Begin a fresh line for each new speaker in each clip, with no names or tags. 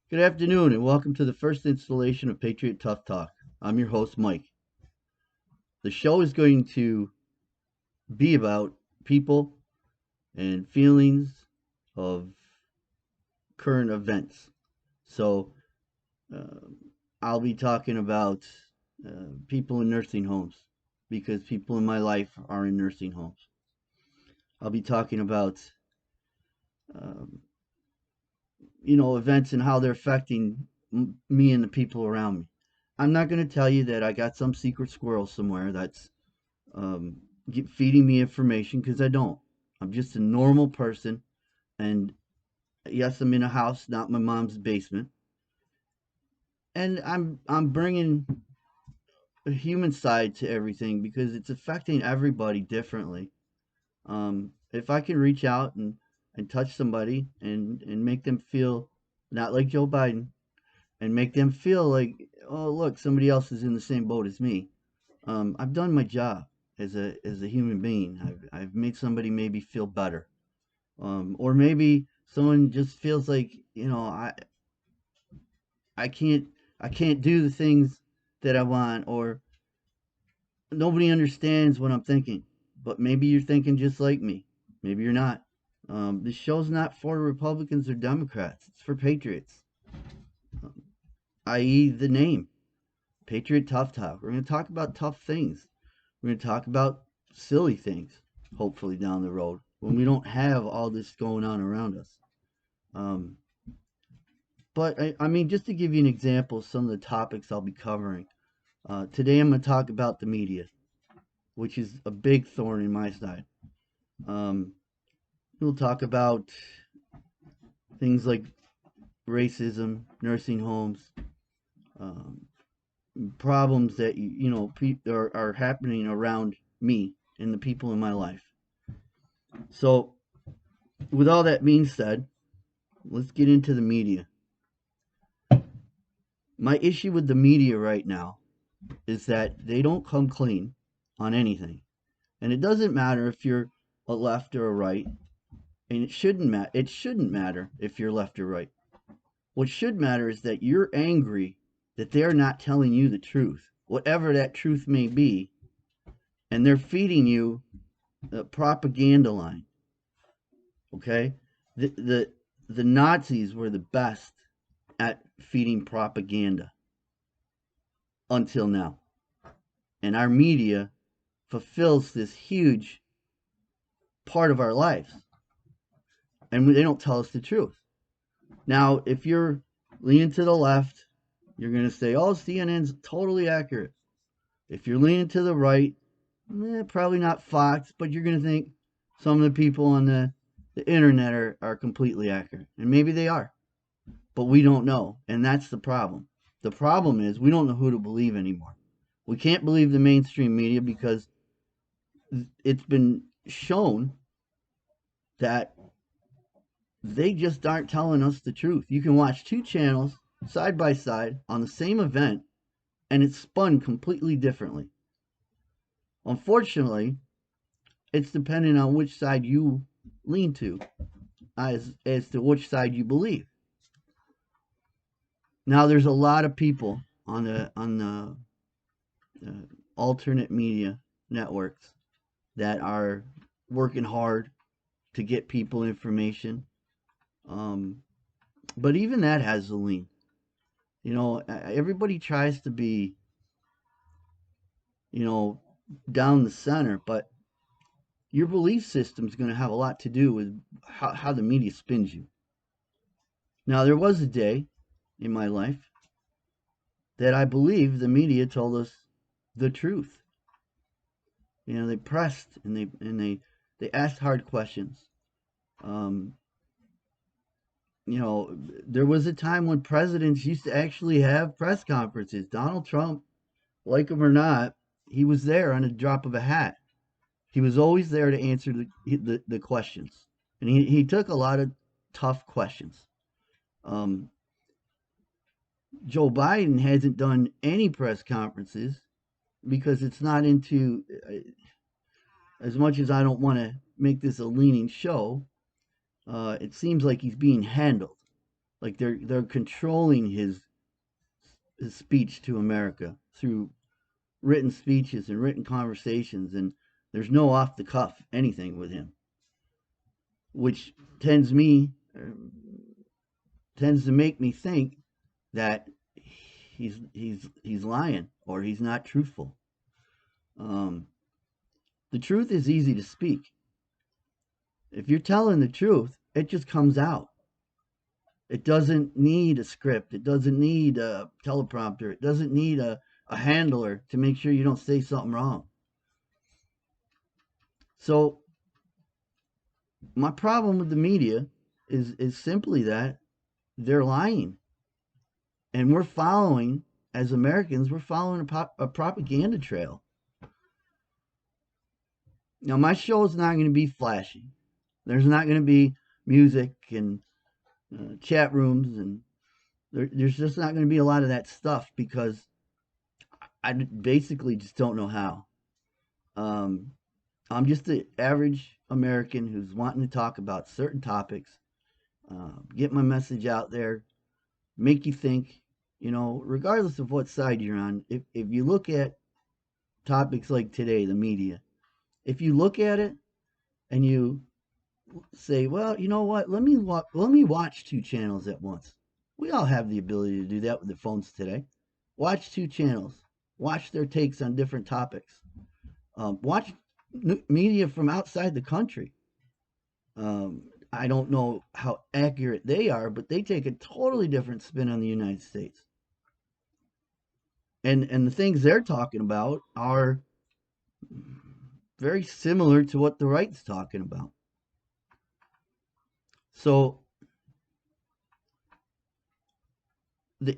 Good afternoon, and welcome to the first installation of Patriot Tough Talk. I'm your host, Mike. The show is going to be about people and feelings of current events. So, uh, I'll be talking about people in nursing homes because people in my life are in nursing homes. I'll be talking about, um, events and how they're affecting me and the people around me. I'm not going to tell you that I got some secret squirrel somewhere that's um, feeding me information because I don't. I'm just a normal person, and yes, I'm in a house, not my mom's basement, and I'm bringing a human side to everything because it's affecting everybody differently. If I can reach out and touch somebody and make them feel not like Joe Biden and make them feel like, oh, look, somebody else is in the same boat as me. I've done my job as a human being. I've made somebody maybe feel better, or maybe someone just feels like I can't I can't do the things that I want, or nobody understands what I'm thinking. But maybe you're thinking just like me. Maybe you're not. This show's not for Republicans or Democrats. It's for patriots, i.e., the name Patriot Tough Talk. We're going to talk about tough things. We're going to talk about silly things, hopefully, down the road when we don't have all this going on around us. Um, but I mean, just to give you an example of some of the topics I'll be covering, today I'm going to talk about the media, which is a big thorn in my side. Um, we'll talk about things like racism, nursing homes, um, problems that are happening around me and the people in my life. So, with all that being said, let's get into the media. My issue with the media right now is that they don't come clean on anything. And it doesn't matter if you're a left or a right, and it shouldn't matter if you're left or right. What should matter is that you're angry that they're not telling you the truth, whatever that truth may be, and they're feeding you a propaganda line. Okay? The Nazis were the best at feeding propaganda until now. And our media fulfills this huge part of our lives, and they don't tell us the truth. Now, if you're leaning to the left, you're going to say, oh, CNN's totally accurate. If you're leaning to the right, probably not Fox, but you're going to think some of the people on the internet are completely accurate. And maybe they are, but we don't know. And that's the problem. The problem is we don't know who to believe anymore. We can't believe the mainstream media because it's been shown that they just aren't telling us the truth. You can watch two channels side by side on the same event and it's spun completely differently. Unfortunately, it's dependent on which side you lean to as to which side you believe. Now there's a lot of people on the uh, alternate media networks that are working hard to get people information. Um, but even that has a lean. Everybody tries to be, you know, down the center, but your belief system is going to have a lot to do with how the media spins you. Now, there was a day in my life that I believe the media told us the truth. They pressed and they asked hard questions. Um, there was a time when presidents used to actually have press conferences. Donald Trump, like him or not, he was there on a drop of a hat. He was always there to answer the questions, and he took a lot of tough questions. Um, Joe Biden hasn't done any press conferences because it's not into as much as I don't want to make this a leaning show. It seems like he's being handled. Like they're controlling his speech to America through written speeches and written conversations, and there's no off the cuff anything with him, which tends me tends to make me think that he's lying or he's not truthful. Um, the truth is easy to speak. If you're telling the truth, it just comes out. It doesn't need a script. It doesn't need a teleprompter. It doesn't need a handler to make sure you don't say something wrong. So my problem with the media is simply that they're lying, and we're following as Americans. We're following a propaganda trail. Now, my show is not going to be flashy. There's not going to be music and chat rooms, and there's just not going to be a lot of that stuff because I basically just don't know how. Um, I'm just an average American who's wanting to talk about certain topics, get my message out there, make you think. Regardless of what side you're on, if you look at topics like today, the media, if you look at it and you say, well, you know what? Let me watch two channels at once. We all have the ability to do that with the phones today. Watch two channels. Watch their takes on different topics. Watch media from outside the country. I don't know how accurate they are, but they take a totally different spin on the United States. And the things they're talking about are very similar to what the right's talking about. So the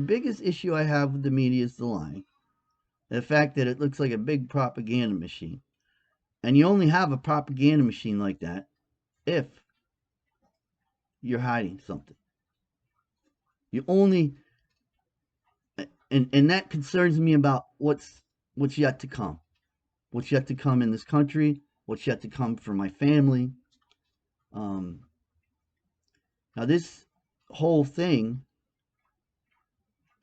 biggest issue I have with the media is the lying. The fact that it looks like a big propaganda machine. And you only have a propaganda machine like that if you're hiding something. You only and that concerns me about what's yet to come. What's yet to come in this country, what's yet to come for my family. Um, Now this whole thing,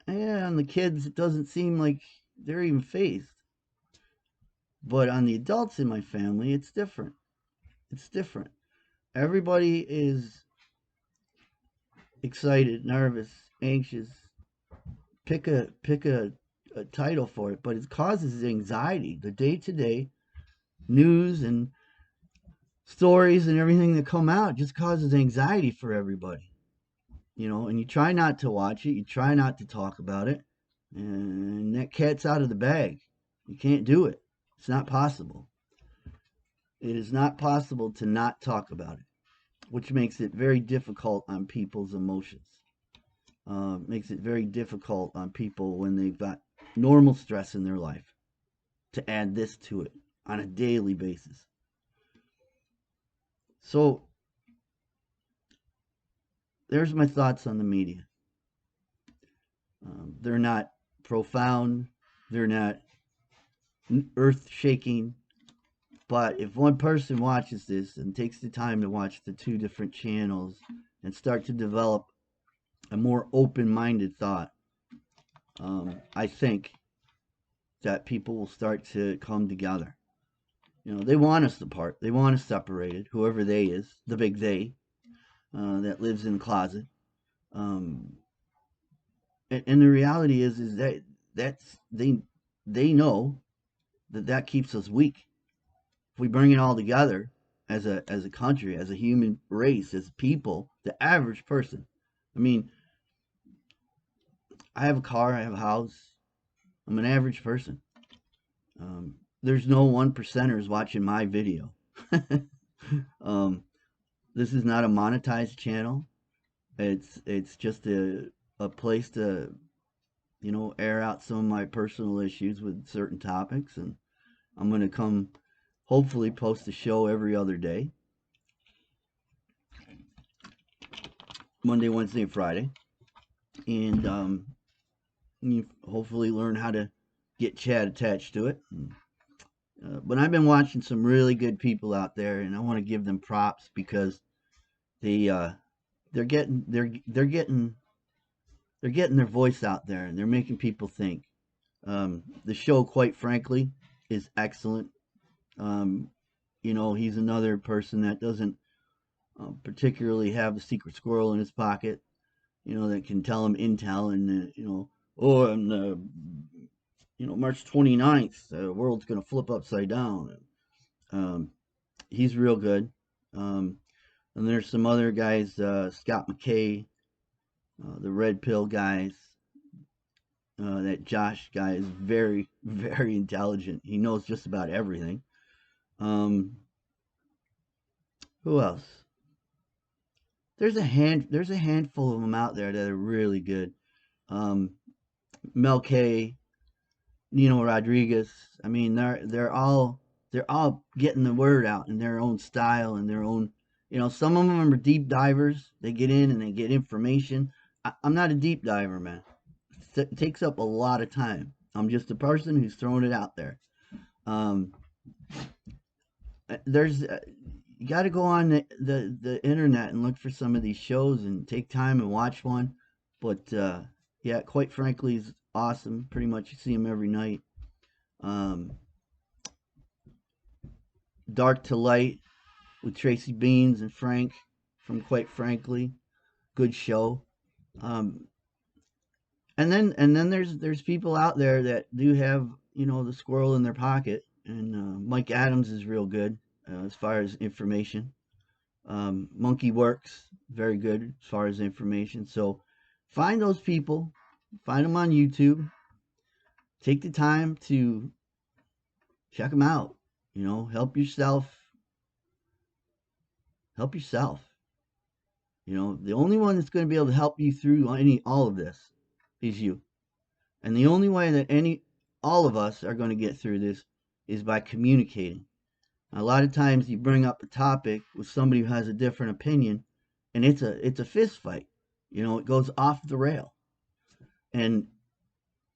yeah, on the kids, it doesn't seem like they're even phased. But on the adults in my family, it's different. It's different. Everybody is excited, nervous, anxious. Pick a title for it, but it causes anxiety. The day to day news and stories and everything that come out just causes anxiety for everybody. And you try not to watch it, you try not to talk about it, and that cat's out of the bag. You can't do it. It's not possible. It is not possible to not talk about it, which makes it very difficult on people's emotions. Makes it very difficult on people when they've got normal stress in their life to add this to it on a daily basis. So there's my thoughts on the media. They're not profound. They're not earth shaking. But if one person watches this and takes the time to watch the two different channels and start to develop a more open minded thought, I think that people will start to come together. They want us apart. They want us separated, whoever they is, the big they that lives in the closet. Um, and the reality is that that's they know that keeps us weak. If we bring it all together as a country, as a human race, as people, the average person. I mean, I have a car, I have a house. I'm an average person. There's no one percenters watching my video. um, this is not a monetized channel. It's just a place to air out some of my personal issues with certain topics, and I'm going to come hopefully post a show every other day, Monday, Wednesday, and Friday, and you hopefully learn how to get chat attached to it. But I've been watching some really good people out there, and I want to give them props because they they're getting their voice out there, and they're making people think. The show, quite frankly, is excellent. Um, he's another person that doesn't particularly have a secret squirrel in his pocket. That can tell him intel and oh, and March 29th, the world's gonna flip upside down. Um, he's real good. Um, and there's some other guys, Scott McKay, the Red Pill guys. That Josh guy is very, very intelligent. He knows just about everything. Um, who else? There's a handful of them out there that are really good. Um, Mel K, Nino Rodriguez. I mean, they're all getting the word out in their own style and their own. Some of them are deep divers. They get in and they get information. I'm not a deep diver, man. It takes up a lot of time. I'm just a person who's throwing it out there. Um, there's You got to go on the internet and look for some of these shows and take time and watch one. But yeah, quite frankly, is awesome. Pretty much you see them every night. Um, Dark to Light with Tracy Beans and Frank from Quite Frankly, good show. Um, and then there's people out there that do have the squirrel in their pocket, and Mike Adams is real good as far as information. Monkey Works, very good as far as information. So find those people, find them on YouTube, take the time to check them out. Help yourself. Help yourself. The only one that's going to be able to help you through all of this is you. And the only way that all of us are going to get through this is by communicating. A lot of times you bring up a topic with somebody who has a different opinion, and it's a fist fight. It goes off the rail, and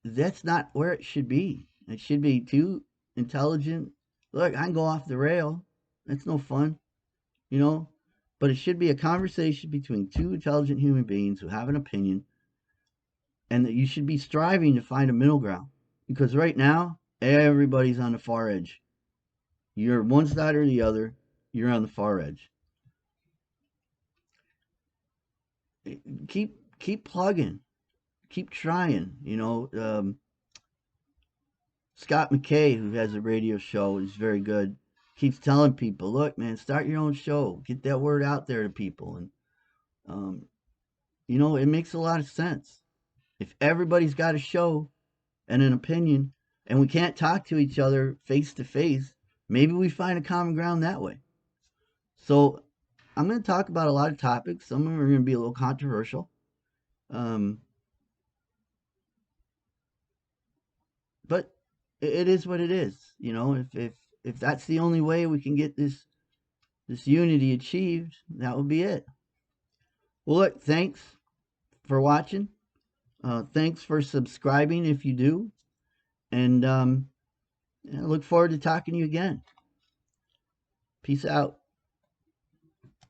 that's not where it should be. It should be too intelligent. Look, I can go off the rail. That's no fun, you know. But it should be a conversation between two intelligent human beings who have an opinion, and that you should be striving to find a middle ground. Because right now, everybody's on the far edge. You're one side or the other. You're on the far edge. Keep plugging. Keep trying. Scott McKay, who has a radio show, is very good. Keeps telling people, look, man, start your own show. Get that word out there to people. And, um, it makes a lot of sense. If everybody's got a show and an opinion and we can't talk to each other face to face, maybe we find a common ground that way. So I'm going to talk about a lot of topics. Some of them are going to be a little controversial. Um, but it is what it is. If that's the only way we can get this unity achieved, that would be it. Well, look, thanks for watching. Thanks for subscribing if you do, and I look forward to talking to you again. Peace out.